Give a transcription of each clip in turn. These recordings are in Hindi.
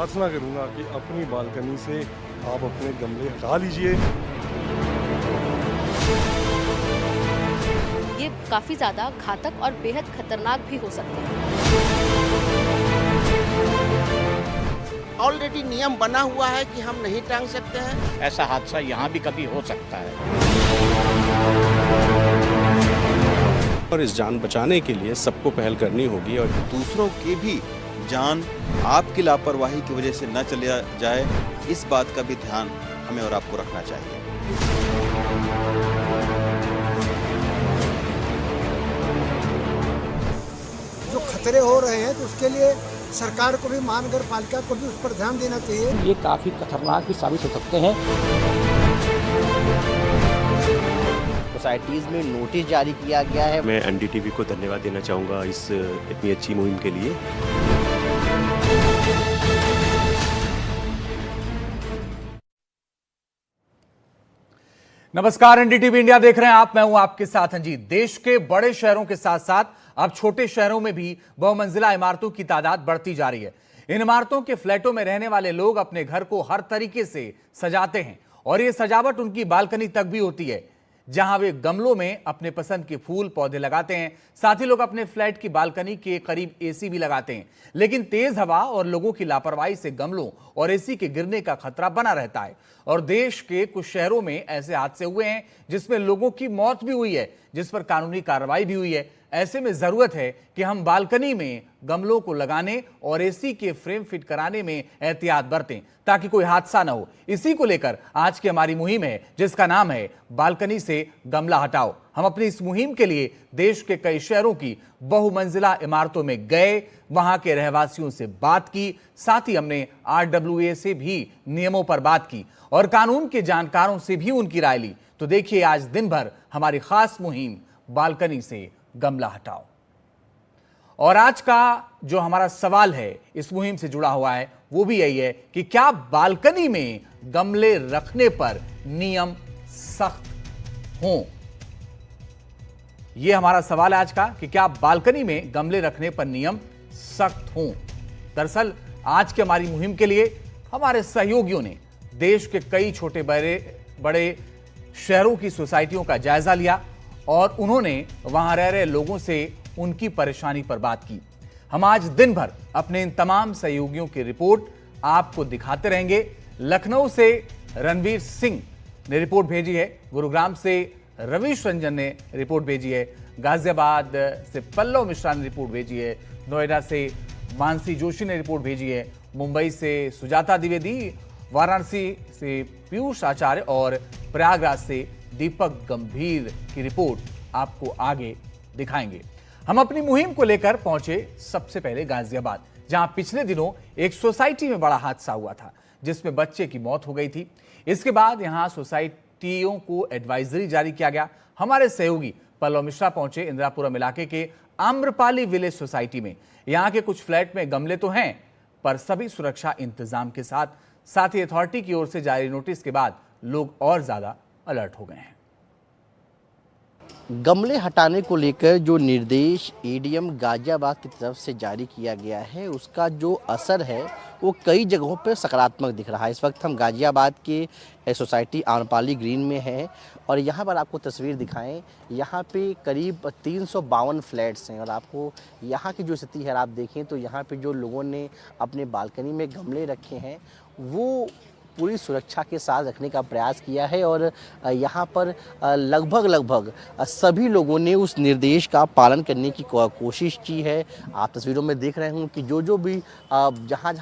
प्रार्थना करूंगा कि अपनी बालकनी से आप अपने गमले हटा लीजिए। ये काफी ज्यादा घातक और बेहद खतरनाक भी हो सकते हैं। ऑलरेडी नियम बना हुआ है कि हम नहीं टांग सकते हैं। ऐसा हादसा यहाँ भी कभी हो सकता है। और इस जान बचाने के लिए सबको पहल करनी होगी और दूसरों की भी जान आपकी लापरवाही की वजह से न चला जाए, इस बात का भी ध्यान हमें और आपको रखना चाहिए। जो खतरे हो रहे हैं तो उसके लिए सरकार को भी, महानगर पालिका को भी उस पर ध्यान देना चाहिए। ये काफ़ी खतरनाक भी साबित हो सकते हैं। सोसाइटीज में नोटिस जारी किया गया है। मैं एनडीटीवी को धन्यवाद देना चाहूँगा इस इतनी अच्छी मुहिम के लिए। नमस्कार, एनडीटीवी इंडिया देख रहे हैं आप। मैं हूं आपके साथ अंजीत। देश के बड़े शहरों के साथ साथ अब छोटे शहरों में भी बहुमंजिला इमारतों की तादाद बढ़ती जा रही है। इन इमारतों के फ्लैटों में रहने वाले लोग अपने घर को हर तरीके से सजाते हैं और ये सजावट उनकी बालकनी तक भी होती है, जहां वे गमलों में अपने पसंद के फूल पौधे लगाते हैं। साथ ही लोग अपने फ्लैट की बालकनी के करीब एसी भी लगाते हैं, लेकिन तेज हवा और लोगों की लापरवाही से गमलों और एसी के गिरने का खतरा बना रहता है। और देश के कुछ शहरों में ऐसे हादसे हुए हैं जिसमें लोगों की मौत भी हुई है, जिस पर कानूनी कार्रवाई भी हुई है। ऐसे में जरूरत है कि हम बालकनी में गमलों को लगाने और एसी के फ्रेम फिट कराने में एहतियात बरतें ताकि कोई हादसा न हो। इसी को लेकर आज की हमारी मुहिम है, जिसका नाम है बालकनी से गमला हटाओ। हम अपनी इस मुहिम के लिए देश के कई शहरों की बहुमंजिला इमारतों में गए, वहां के रहवासियों से बात की, साथ ही हमने RWA से भी नियमों पर बात की और कानून के जानकारों से भी उनकी राय ली। तो देखिए आज दिन भर हमारी खास मुहिम बालकनी से गमला हटाओ। और आज का जो हमारा सवाल है इस मुहिम से जुड़ा हुआ है वो भी यही है कि क्या बालकनी में गमले रखने पर नियम सख्त हों। यह हमारा सवाल है आज का कि क्या बालकनी में गमले रखने पर नियम सख्त हों। दरअसल आज की हमारी मुहिम के लिए हमारे सहयोगियों ने देश के कई छोटे बड़े शहरों की सोसाइटियों का जायजा लिया और उन्होंने वहां रह रहे लोगों से उनकी परेशानी पर बात की। हम आज दिन भर अपने इन तमाम सहयोगियों की रिपोर्ट आपको दिखाते रहेंगे। लखनऊ से रणवीर सिंह ने रिपोर्ट भेजी है, गुरुग्राम से रवीश रंजन ने रिपोर्ट भेजी है, गाजियाबाद से पल्लव मिश्रा ने रिपोर्ट भेजी है, नोएडा से मानसी जोशी ने रिपोर्ट भेजी है, मुंबई से सुजाता द्विवेदी, वाराणसी से पीयूष आचार्य और प्रयागराज से दीपक गंभीर की रिपोर्ट आपको आगे दिखाएंगे। हम अपनी मुहिम को लेकर पहुंचे सबसे पहले गाजियाबाद, जहां पिछले दिनों एक सोसाइटी में बड़ा हादसा हुआ था जिसमें बच्चे की मौत हो गई थी। इसके बाद यहां सोसाइटियों को एडवाइजरी जारी किया गया। हमारे सहयोगी पल्लव मिश्रा पहुंचे इंदिरापुरम इलाके के आम्रपाली विलेज सोसाइटी में। यहां के कुछ फ्लैट में गमले तो हैं, पर सभी सुरक्षा इंतजाम के साथ ही अथॉरिटी की ओर से जारी नोटिस के बाद लोग और ज्यादा अलर्ट हो गए हैं। गमले हटाने को लेकर जो निर्देश एडीएम गाजियाबाद की तरफ से जारी किया गया है, उसका जो असर है वो कई जगहों पर सकारात्मक दिख रहा है। इस वक्त हम गाजियाबाद के सोसाइटी आम्रपाली ग्रीन में हैं और यहाँ पर आपको तस्वीर दिखाएं। यहाँ पे करीब 352 फ्लैट्स हैं और आपको यहाँ की जो स्थिति है आप देखें तो यहाँ पे जो लोगों ने अपने बालकनी में गमले रखे हैं वो पूरी सुरक्षा के साथ रखने का प्रयास किया है और यहाँ पर लगभग सभी लोगों ने उस निर्देश का पालन करने की कोशिश की है। आप तस्वीरों में देख रहे हों कि जो भी जहाँ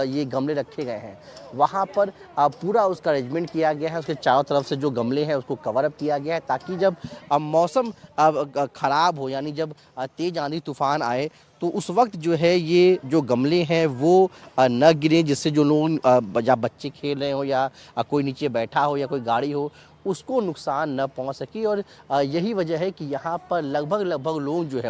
ये गमले रखे गए हैं वहाँ पर पूरा उसका अरेंजमेंट किया गया है। उसके चारों तरफ से जो गमले हैं उसको कवर अप किया गया है ताकि जब मौसम ख़राब हो, यानी जब तेज़ आंधी तूफान आए तो उस वक्त जो है ये जो गमले हैं वो न गिरें, जिससे जो लोग या बच्चे खेल रहे हो या कोई नीचे बैठा हो या कोई गाड़ी हो उसको नुकसान न पहुंच सके। और यही वजह है कि यहाँ पर लगभग लोग जो है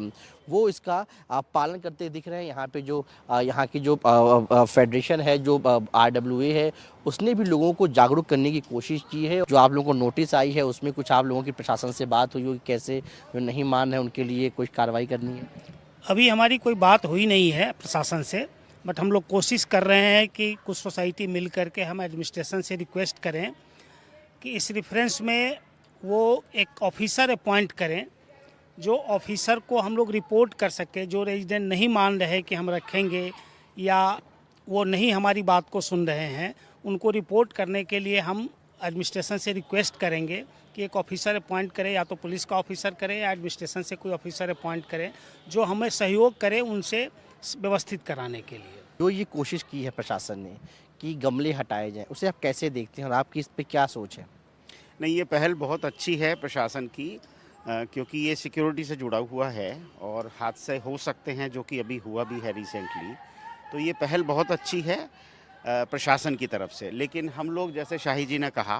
वो इसका पालन करते दिख रहे हैं। यहाँ पे जो यहाँ की जो फेडरेशन है, जो RWA है, उसने भी लोगों को जागरूक करने की कोशिश की है। जो आप लोगों को नोटिस आई है उसमें कुछ आप लोगों की प्रशासन से बात हुई हो कि कैसे जो नहीं मान रहे उनके लिए कुछ कार्रवाई करनी है? अभी हमारी कोई बात हुई नहीं है प्रशासन से, बट हम लोग कोशिश कर रहे हैं कि कुछ सोसाइटी मिल करके हम एडमिनिस्ट्रेशन से रिक्वेस्ट करें कि इस रेफरेंस में वो एक ऑफिसर अपॉइंट करें, जो ऑफिसर को हम लोग रिपोर्ट कर सके। जो रेजिडेंट नहीं मान रहे कि हम रखेंगे या वो नहीं हमारी बात को सुन रहे हैं, उनको रिपोर्ट करने के लिए हम एडमिनिस्ट्रेशन से रिक्वेस्ट करेंगे कि एक ऑफिसर अपॉइंट करे, या तो पुलिस का ऑफिसर करे या एडमिनिस्ट्रेशन से कोई ऑफिसर अपॉइंट करे जो हमें सहयोग करे उनसे व्यवस्थित कराने के लिए। जो ये कोशिश की है प्रशासन ने कि गमले हटाए जाएं, उसे आप कैसे देखते हैं और आपकी इस पे क्या सोच है? नहीं, ये पहल बहुत अच्छी है प्रशासन की, क्योंकि ये सिक्योरिटी से जुड़ा हुआ है और हादसे हो सकते हैं, जो कि अभी हुआ भी है रिसेंटली। तो ये पहल बहुत अच्छी है प्रशासन की तरफ से। लेकिन हम लोग, जैसे शाही जी ने कहा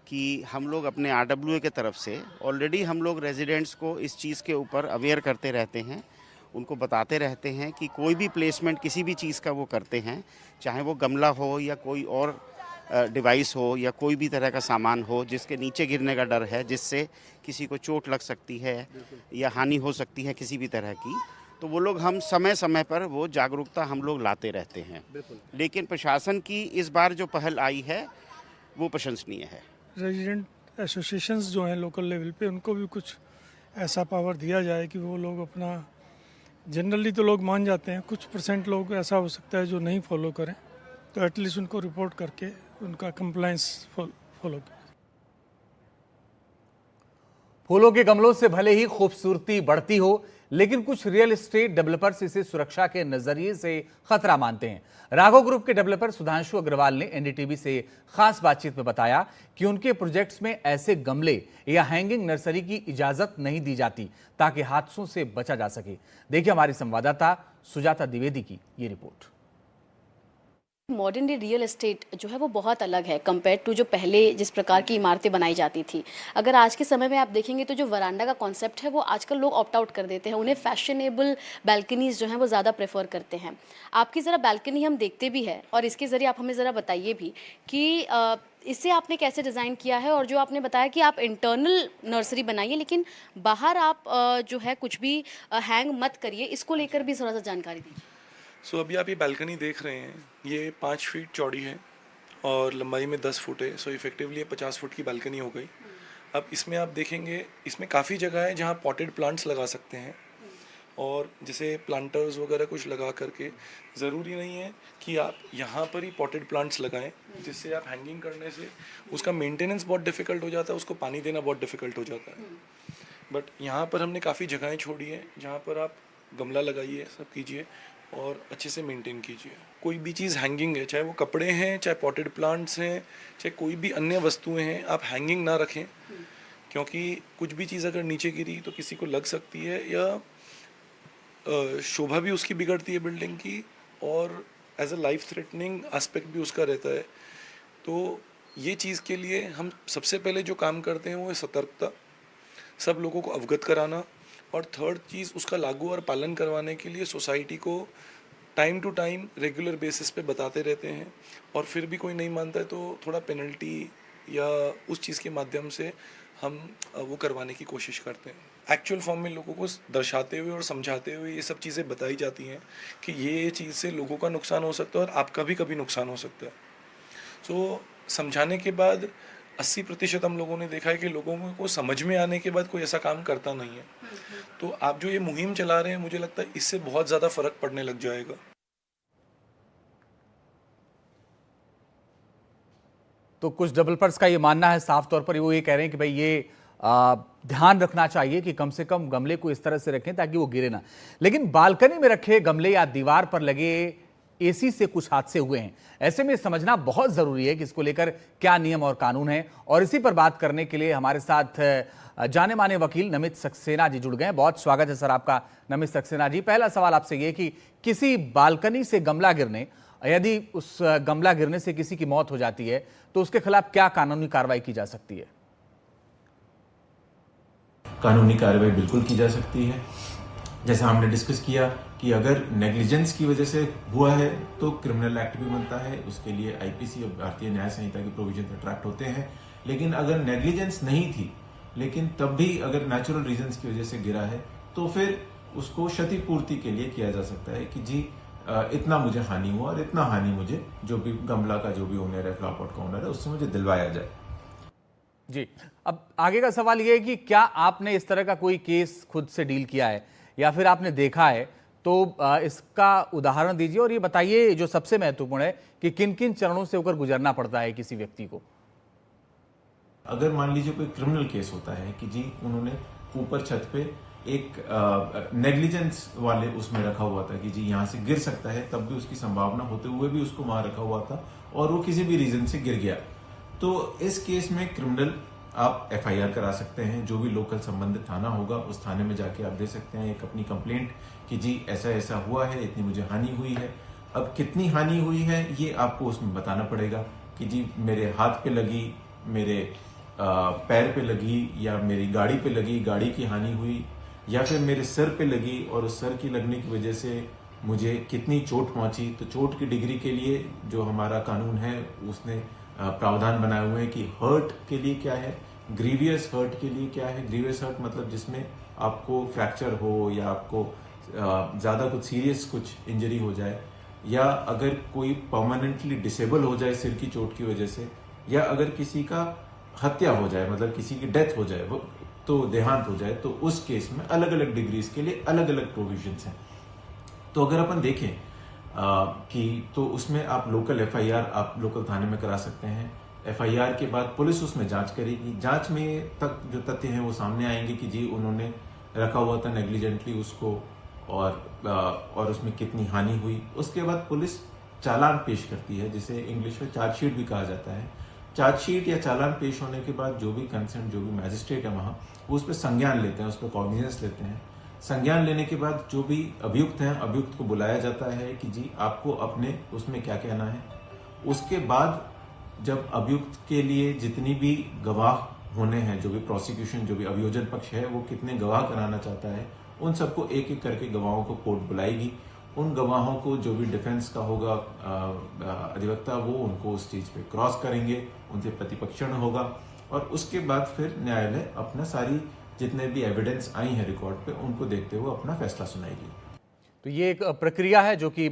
कि हम लोग अपने RWA के तरफ से ऑलरेडी हम लोग रेजिडेंट्स को इस चीज़ के ऊपर अवेयर करते रहते हैं, उनको बताते रहते हैं कि कोई भी प्लेसमेंट किसी भी चीज़ का वो करते हैं, चाहे वो गमला हो या कोई और डिवाइस हो या कोई भी तरह का सामान हो जिसके नीचे गिरने का डर है, जिससे किसी को चोट लग सकती है या हानि हो सकती है किसी भी तरह की, तो वो लोग हम समय समय पर वो जागरूकता हम लोग लाते रहते हैं। लेकिन प्रशासन की इस बार जो पहल आई है वो प्रशंसनीय है। रेजिडेंट एसोसिएशंस जो हैं लोकल लेवल पे, उनको भी कुछ ऐसा पावर दिया जाए कि वो लोग अपना, जनरली तो लोग मान जाते हैं, कुछ % लोग ऐसा हो सकता है जो नहीं फॉलो करें, तो एटलीस्ट उनको रिपोर्ट करके उनका कंप्लायंस फॉलो करें। फूलों के गमलों से भले ही खूबसूरती बढ़ती हो, लेकिन कुछ रियल एस्टेट डेवलपर्स इसे सुरक्षा के नजरिए से खतरा मानते हैं। राघव ग्रुप के डेवलपर सुधांशु अग्रवाल ने NDTV से खास बातचीत में बताया कि उनके प्रोजेक्ट्स में ऐसे गमले या हैंगिंग नर्सरी की इजाजत नहीं दी जाती, ताकि हादसों से बचा जा सके। देखिए हमारी संवाददाता सुजाता द्विवेदी की ये report. Modern day real estate जो है वो बहुत अलग है कंपेयर टू जो पहले जिस प्रकार की इमारतें बनाई जाती थी। अगर आज के समय में आप देखेंगे तो जो वरांडा का कॉन्सेप्ट है वो आजकल लोग ऑप्ट आउट कर देते हैं, उन्हें फैशनेबल बैल्कनीज जो हैं वो ज़्यादा प्रेफर करते हैं। आपकी ज़रा बैल्कनी हम देखते भी है और इसके ज़रिए आप हमें ज़रा बताइए भी कि इसे आपने कैसे डिज़ाइन किया है, और जो आपने बताया कि आप इंटरनल नर्सरी बनाइए लेकिन बाहर आप जो है कुछ भी हैंग मत करिए, इसको लेकर भी थोड़ा सा जानकारी दीजिए। अभी आप ये बालकनी देख रहे हैं, ये 5 फीट चौड़ी है और लंबाई में 10 फुट है। इफेक्टिवली ये 50 फुट की बालकनी हो गई। अब इसमें आप देखेंगे, इसमें काफ़ी जगह है जहाँ पॉटेड प्लांट्स लगा सकते हैं, और जैसे प्लांटर्स वगैरह कुछ लगा करके, ज़रूरी नहीं है कि आप यहाँ पर ही पॉटेड प्लांट्स लगाएं, जिससे आप हैंगिंग करने से उसका मेंटेनेंस बहुत डिफ़िकल्ट हो जाता है, उसको पानी देना बहुत डिफ़िकल्ट हो जाता है। बट यहाँ पर हमने काफ़ी जगहें छोड़ी हैं जहाँ पर आप गमला लगाइए, सब कीजिए और अच्छे से मेंटेन कीजिए। कोई भी चीज़ हैंगिंग है, चाहे वो कपड़े हैं, चाहे पॉटेड प्लांट्स हैं, चाहे कोई भी अन्य वस्तुएं हैं, आप हैंगिंग ना रखें, क्योंकि कुछ भी चीज़ अगर नीचे गिरी तो किसी को लग सकती है, या शोभा भी उसकी बिगड़ती है बिल्डिंग की, और as a life threatening aspect भी उसका रहता है। तो ये चीज़ के लिए हम सबसे पहले जो काम करते हैं वो है सतर्कता, सब लोगों को अवगत कराना, और थर्ड चीज़ उसका लागू और पालन करवाने के लिए सोसाइटी को time to time regular basis पे बताते रहते हैं, और फिर भी कोई नहीं मानता है तो थोड़ा पेनल्टी या उस चीज़ के माध्यम से हम वो करवाने की कोशिश करते हैं। एक्चुअल फॉर्म में लोगों को दर्शाते हुए और समझाते हुए ये सब चीज़ें बताई जाती हैं कि ये चीज़ से लोगों का नुकसान हो सकता है और आपका भी कभी नुकसान हो सकता है। सो समझाने के बाद 80% हम लोगों ने देखा है कि लोगों को समझ में आने के बाद कोई ऐसा काम करता नहीं है। तो आप जो ये मुहिम चला रहे हैं, मुझे लगता है इससे बहुत ज़्यादा फर्क पड़ने लग जाएगा। तो कुछ डेवलपर्स का ये मानना है, साफ तौर पर वो ये कह रहे हैं कि भाई ये ध्यान रखना चाहिए कि कम से कम गमले को इस तरह से रखें ताकि वो गिरे ना। लेकिन बालकनी में रखे गमले या दीवार पर लगे एसी से कुछ हादसे हुए हैं। ऐसे में समझना बहुत जरूरी है कि इसको लेकर क्या नियम और कानून है, और इसी पर बात करने के लिए हमारे साथ जाने माने वकील नमित सक्सेना जी जुड़ गए हैं। बहुत स्वागत है सर आपका नमित सक्सेना जी। पहला सवाल आपसे ये कि किसी बालकनी से गमला गिरने, यदि उस गमला गिरने से किसी की मौत हो जाती है तो उसके खिलाफ क्या कानूनी कार्रवाई की जा सकती है? कानूनी कार्रवाई बिल्कुल की जा सकती है। जैसा हमने डिस्कस किया कि अगर नेग्लिजेंस की वजह से हुआ है तो क्रिमिनल एक्ट भी बनता है, उसके लिए आईपीसी और भारतीय न्याय संहिता के प्रोविजन अट्रैक्ट होते हैं। लेकिन अगर नेग्लिजेंस नहीं थी, लेकिन तब भी अगर नेचुरल रीजंस की वजह से गिरा है, तो फिर उसको क्षतिपूर्ति के लिए किया जा सकता है कि जी इतना मुझे हानि हुआ और इतना हानि मुझे जो भी गमला का जो भी ओनर है, फ्लावर पॉट का ओनर है, उससे मुझे दिलवाया जाए। जी, अब आगे का सवाल यह है कि क्या आपने इस तरह का कोई केस खुद से डील किया है या फिर आपने देखा है, तो इसका उदाहरण दीजिए और ये बताइए जो सबसे महत्वपूर्ण है कि किन किन चरणों से होकर गुजरना पड़ता है किसी व्यक्ति को। अगर मान लीजिए कोई क्रिमिनल केस होता है कि जी उन्होंने ऊपर छत पे एक नेग्लिजेंस वाले उसमें रखा हुआ था कि जी यहाँ से गिर सकता है, तब भी उसकी संभावना होते हुए भी उसको वहां रखा हुआ था और वो किसी भी रीजन से गिर गया, तो इस केस में क्रिमिनल आप FIR करा सकते हैं। जो भी लोकल संबंधित थाना होगा उस थाने में जाके आप दे सकते हैं एक अपनी कंप्लेंट कि जी ऐसा ऐसा हुआ है, इतनी मुझे हानि हुई है। अब कितनी हानि हुई है ये आपको उसमें बताना पड़ेगा कि जी मेरे हाथ पे लगी, मेरे पैर पे लगी, या मेरी गाड़ी पे लगी, गाड़ी की हानि हुई, या फिर मेरे सर पे लगी और उस सर की लगने की वजह से मुझे कितनी चोट पहुंची। तो चोट की डिग्री के लिए जो हमारा कानून है उसने प्रावधान बनाए हुए हैं कि हर्ट के लिए क्या है, ग्रीवियस हर्ट के लिए क्या है। ग्रीवियस हर्ट मतलब जिसमें आपको फ्रैक्चर हो या आपको ज़्यादा कुछ सीरियस कुछ इंजरी हो जाए, या अगर कोई परमानेंटली डिसेबल हो जाए सिर की चोट की वजह से, या अगर किसी का हत्या हो जाए मतलब किसी की डेथ हो जाए, वो तो देहांत हो जाए, तो उस केस में अलग अलग डिग्रीज के लिए अलग अलग प्रोविजंस हैं। तो अगर अपन देखें कि तो उसमें आप लोकल FIR आप लोकल थाने में करा सकते हैं। FIR के बाद पुलिस उसमें जांच करेगी। जांच में तक जो तथ्य हैं वो सामने आएंगे कि जी उन्होंने रखा हुआ था नेग्लिजेंटली उसको और उसमें कितनी हानि हुई। उसके बाद पुलिस चालान पेश करती है, जिसे इंग्लिश में चार्जशीट भी कहा जाता है। चार्जशीट या चालान पेश होने के बाद जो भी कंसर्न जो भी मैजिस्ट्रेट है वहाँ वो उस पर संज्ञान लेते हैं, उस पर कॉग्निजेंस लेते हैं। संज्ञान लेने के बाद जो भी अभियुक्त हैं, अभियुक्त को बुलाया जाता है कि जी आपको अपने उसमें क्या कहना है। उसके बाद जब अभियुक्त के लिए जितनी भी गवाह होने हैं, जो भी प्रोसिक्यूशन जो भी अभियोजन पक्ष है वो कितने गवाह कराना चाहता है, उन सबको एक एक करके गवाहों को कोर्ट बुलाएगी। उन गवाहों को जो भी डिफेंस का होगा अधिवक्ता वो उनको उस चीज पे क्रॉस करेंगे, उनसे प्रतिपक्षण होगा और उसके बाद फिर न्यायालय अपना सारी जितने भी एविडेंस आई है रिकॉर्ड पे उनको देखते हुए अपना फैसला सुनाएगी। तो ये एक प्रक्रिया है जो कि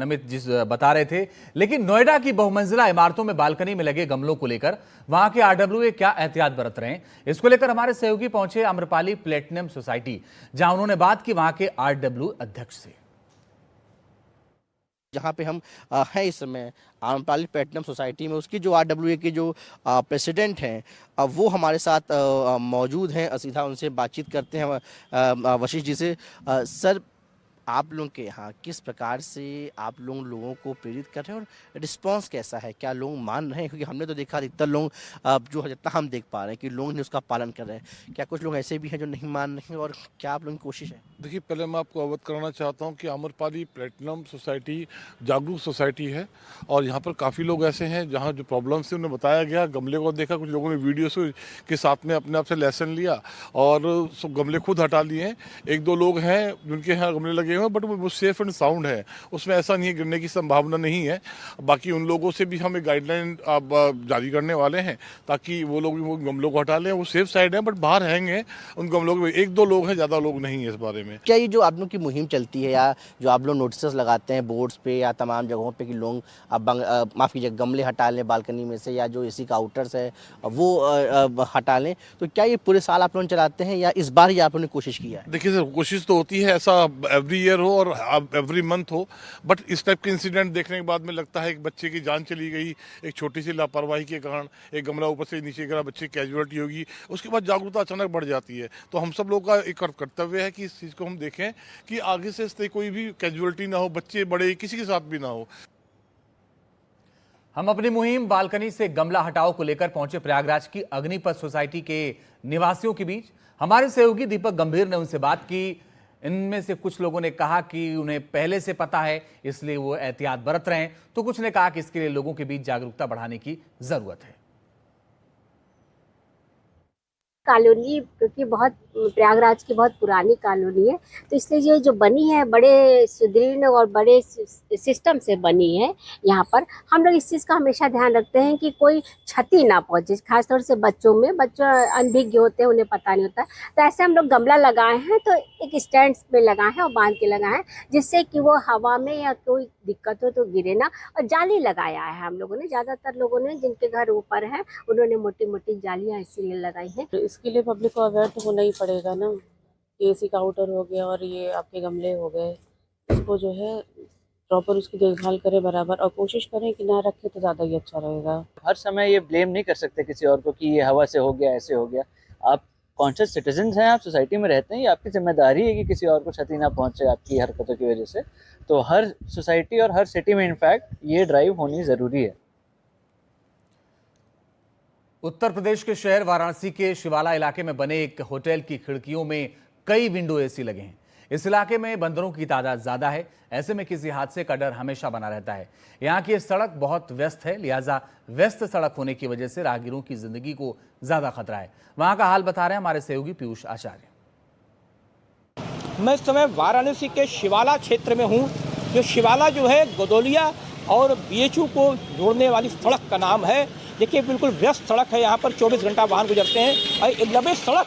नमित जी बता रहे थे। लेकिन नोएडा की बहुमंजिला इमारतों में बालकनी में लगे गमलों को लेकर वहां के RWA क्या एहतियात बरत रहे हैं, इसको लेकर हमारे सहयोगी पहुंचे आम्रपाली प्लेटिनम सोसाइटी, जहां उन्होंने बात की वहां के RWA अध्यक्ष से। जहाँ पे हम हैं इस समय आम्रपाली प्लेटिनम सोसाइटी में, उसकी जो RWA के जो प्रेसिडेंट हैं वो हमारे साथ मौजूद हैं। सीधा उनसे बातचीत करते हैं वशिष्ठ जी से। सर, आप लोगों के यहाँ किस प्रकार से आप लोगों को प्रेरित कर रहे हैं और रिस्पांस कैसा है? क्या लोग मान रहे हैं? क्योंकि हमने तो देखा अधिकतर लोग जो जितना हम देख पा रहे हैं कि लोग ने उसका पालन कर रहे हैं। क्या कुछ लोग ऐसे भी हैं जो नहीं मान रहे हैं और क्या आप लोगों की कोशिश है? देखिए, पहले मैं आपको अवगत कराना चाहता हूँ कि आम्रपाली प्लेटिनम सोसाइटी जागरूक सोसाइटी है और यहाँ पर काफ़ी लोग ऐसे हैं जहाँ जो प्रॉब्लम्स थे उन्हें बताया गया, गमले को देखा, कुछ लोगों ने वीडियो के साथ में अपने आप से लेसन लिया और गमले खुद हटा लिए हैं। एक दो लोग हैं जिनके यहाँ गमले लगे हुए हैं बट वो सेफ एंड साउंड है, उसमें ऐसा नहीं है, गिरने की संभावना नहीं है। बाकी उन लोगों से भी हम एक गाइडलाइन जारी करने वाले हैं ताकि वो लोग भी वो गमलों को हटा लें। वो सेफ साइड है बट बाहर रहेंगे उन गमलों के, एक दो लोग हैं, ज़्यादा लोग नहीं है इस बारे में। क्या ये जो आप लोग की मुहिम चलती है या जो आप लोग नोटिस लगाते हैं बोर्ड्स पे या तमाम जगहों पे कि लोग माफ़ कीजिए गमले हटा लें बालकनी में से या जो AC का आउटर्स है वो हटा लें, तो क्या ये पूरे साल आप लोग चलाते हैं या इस बार ही आप लोगों ने कोशिश किया है? देखिए सर, कोशिश तो होती है ऐसा एवरी ईयर हो और एवरी मंथ हो, बट इस टाइप के इंसिडेंट देखने के बाद में लगता है एक बच्चे की जान चली गई एक छोटी सी लापरवाही के कारण, एक गमला ऊपर से नीचे गिरा, बच्चे की कैजुअलिटी होगी, उसके बाद जागरूकता अचानक बढ़ जाती है। तो हम सब लोग का एक कर्तव्य है कि इस चीज़ को हम देखें कि आगे से कोई भी कैजुअलिटी ना हो, बच्चे बड़े किसी के साथ भी ना हो। हम अपनी मुहिम बालकनी से गमला हटाओ को लेकर पहुंचे प्रयागराज की अग्निपथ सोसाइटी के निवासियों के बीच। हमारे सहयोगी दीपक गंभीर ने उनसे बात की। इनमें से कुछ लोगों ने कहा कि उन्हें पहले से पता है इसलिए वो एहतियात बरत रहे हैं, तो कुछ ने कहा कि इसके लिए लोगों के बीच जागरूकता बढ़ाने की जरूरत है। कॉलोनी, क्योंकि बहुत प्रयागराज की बहुत पुरानी कॉलोनी है, तो इसलिए ये जो बनी है बड़े सुदृढ़ और बड़े सिस्टम से बनी है। यहाँ पर हम लोग इस चीज़ का हमेशा ध्यान रखते हैं कि कोई क्षति ना पहुँचे, खासतौर से बच्चों में। बच्चे अनभिज्ञ होते हैं, उन्हें पता नहीं होता, तो ऐसे हम लोग गमला लगाए हैं, तो एक स्टैंड पे लगाए हैं और बांध के लगाए हैं, जिससे कि वो हवा में या कोई दिक्कत हो तो गिरे ना। और जाली लगाया है हम लोगों ने, ज़्यादातर लोगों ने जिनके घर ऊपर है उन्होंने मोटी मोटी जालियाँ इसीलिए लगाई हैं। इसके लिए पब्लिक को अवेयर तो होना ही पड़ेगा ना। एसी का आउटर हो गया और ये आपके गमले हो गए, इसको जो है प्रॉपर उसकी देखभाल करें बराबर, और कोशिश करें कि ना रखें तो ज़्यादा ही अच्छा रहेगा। हर समय ये ब्लेम नहीं कर सकते किसी और को कि ये हवा से हो गया, ऐसे हो गया। आप कॉन्शियस सिटीजन्स हैं, आप सोसाइटी में रहते हैं, ये आपकी जिम्मेदारी है कि किसी और को क्षति ना पहुंचे आपकी हरकतों की वजह से। तो हर सोसाइटी और हर सिटी में इनफैक्ट ये ड्राइव होनी ज़रूरी है। उत्तर प्रदेश के शहर वाराणसी के शिवाला इलाके में बने एक होटल की खिड़कियों में कई विंडो एसी लगे हैं। इस इलाके में बंदरों की तादाद ज्यादा है, ऐसे में किसी हादसे का डर हमेशा बना रहता है। यहाँ की सड़क बहुत व्यस्त है, लिहाजा व्यस्त सड़क होने की वजह से राहगीरों की जिंदगी को ज्यादा खतरा है। वहां का हाल बता रहे हैं हमारे सहयोगी पीयूष आचार्य। मैं इस समय वाराणसी के शिवाला क्षेत्र में हूँ। जो शिवाला जो है गदोलिया और बीएचयू को जोड़ने वाली सड़क का नाम है। देखिए बिल्कुल व्यस्त सड़क है, यहाँ पर 24 घंटा वाहन गुजरते हैं। और एक लंबी सड़क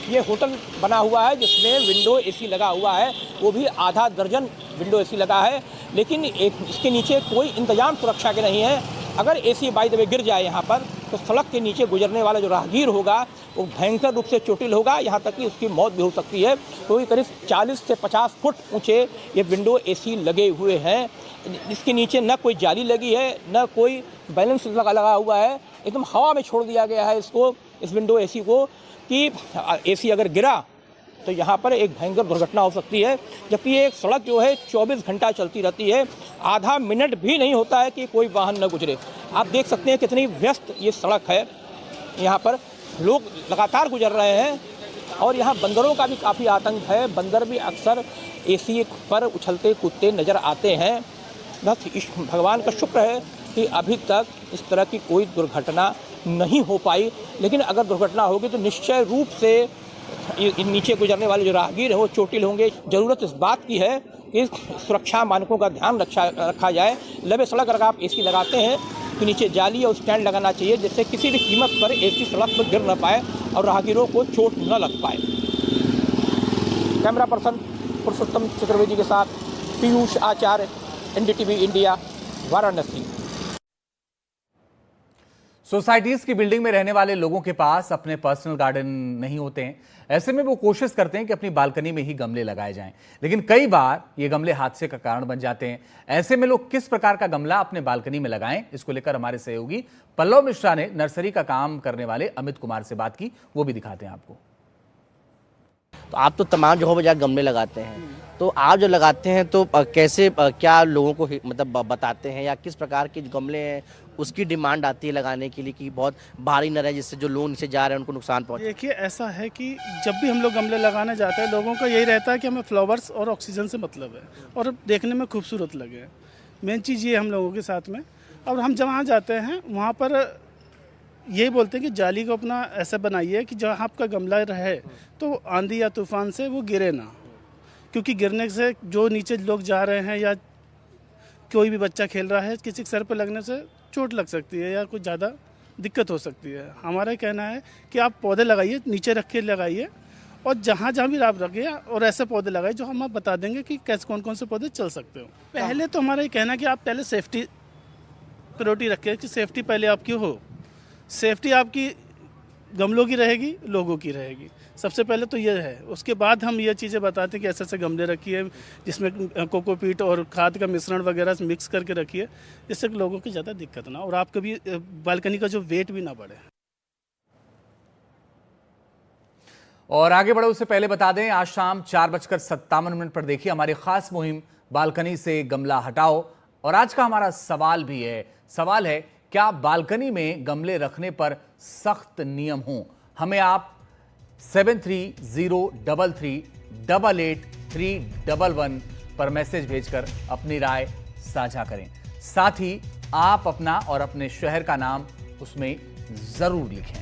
ये होटल बना हुआ है जिसमें विंडो एसी लगा हुआ है, वो भी आधा दर्जन विंडो एसी लगा है, लेकिन इसके नीचे कोई इंतजाम सुरक्षा के नहीं है। अगर एसी बाय द वे गिर जाए यहाँ पर तो सड़क के नीचे गुजरने वाला जो राहगीर होगा वो भयंकर रूप से चोटिल होगा, यहाँ तक कि उसकी मौत भी हो सकती है। तो करीब 40 से 50 फुट ऊंचे ये विंडो एसी लगे हुए हैं। इसके नीचे न कोई जाली लगी है, न कोई बैलेंस लगा हुआ है, एकदम हवा में छोड़ दिया गया है इसको, इस विंडो एसी को, कि एसी अगर गिरा तो यहाँ पर एक भयंकर दुर्घटना हो सकती है। जबकि ये एक सड़क जो है 24 घंटा चलती रहती है, आधा मिनट भी नहीं होता है कि कोई वाहन न गुजरे। आप देख सकते हैं कितनी व्यस्त ये सड़क है, यहाँ पर लोग लगातार गुजर रहे हैं और यहाँ बंदरों का भी काफ़ी आतंक है। बंदर भी अक्सर एसी पर उछलते कूदते नज़र आते हैं। बस भगवान का शुक्र है कि अभी तक इस तरह की कोई दुर्घटना नहीं हो पाई, लेकिन अगर दुर्घटना होगी तो निश्चय रूप से नीचे गुजरने वाले जो राहगीर हैं वो चोटिल होंगे। ज़रूरत इस बात की है कि सुरक्षा मानकों का ध्यान रखा जाए। लंबे सड़क अगर आप एसी लगाते हैं तो नीचे जाली और स्टैंड लगाना चाहिए, जिससे किसी भी कीमत पर एसी सड़क पर गिर न पाए और राहगीरों को चोट न लग पाए। कैमरा पर्सन पुरुषोत्तम चतुर्वेदी के साथ पीयूष आचार्य, एनडीटीवी इंडिया, वाराणसी। सोसाइटीज की बिल्डिंग में रहने वाले लोगों के पास अपने पर्सनल गार्डन नहीं होते हैं। ऐसे में वो कोशिश करते हैं कि अपनी बालकनी में ही गमले लगाए जाएं, लेकिन कई बार ये गमले हादसे का कारण बन जाते हैं। ऐसे में लोग किस प्रकार का गमला अपने बालकनी में लगाएं, इसको लेकर हमारे सहयोगी पल्लव मिश्रा ने नर्सरी का काम करने वाले अमित कुमार से बात की, वो भी दिखाते हैं आपको। तो आप तो तमाम जगहों पर जाकर गमले लगाते हैं, तो आप जो लगाते हैं तो कैसे क्या लोगों को मतलब बताते हैं, या किस प्रकार के गमले हैं उसकी डिमांड आती है लगाने के लिए कि बहुत भारी न रहे, जिससे जो लोग नीचे जा रहे हैं उनको नुकसान पहुंचे? देखिए ऐसा है कि जब भी हम लोग गमले लगाने जाते हैं लोगों का यही रहता है कि हमें फ्लावर्स और ऑक्सीजन से मतलब है और देखने में खूबसूरत लगे। मेन चीज़ ये हम लोगों के साथ में। और हम जहाँ जाते हैं वहाँ पर यही बोलते हैं कि जाली को अपना ऐसा बनाइए कि जहाँ आपका गमला रहे तो आंधी या तूफान से वो गिरे ना, क्योंकि गिरने से जो नीचे लोग जा रहे हैं या कोई भी बच्चा खेल रहा है, किसी के सर पर लगने से चोट लग सकती है या कुछ ज़्यादा दिक्कत हो सकती है। हमारा कहना है कि आप पौधे लगाइए, नीचे रख के लगाइए और जहाँ जहाँ भी आप रखिए और ऐसे पौधे लगाइए जो हम आप बता देंगे कि कैसे कौन कौन से पौधे चल सकते हो। पहले तो हमारा ये कहना है कि आप पहले सेफ्टी प्रायोरिटी रखें, कि सेफ्टी पहले आपकी हो। सेफ्टी आपकी गमलों की रहेगी, लोगों की रहेगी, सबसे पहले तो ये है। उसके बाद हम ये चीज़ें बताते हैं कि ऐसे ऐसे गमले रखिए जिसमें कोकोपीट और खाद का मिश्रण वगैरह मिक्स करके रखिए, जिससे लोगों की ज़्यादा दिक्कत ना और आपका भी बालकनी का जो वेट भी ना बढ़े। और आगे बढ़े उससे पहले बता दें, आज शाम 4:57 पर देखिए हमारी खास मुहिम बालकनी से गमला हटाओ। और आज का हमारा सवाल भी है, सवाल है क्या बालकनी में गमले रखने पर सख्त नियम हों? हमें आप 7303388311 पर मैसेज भेजकर अपनी राय साझा करें। साथ ही आप अपना और अपने शहर का नाम उसमें जरूर लिखें।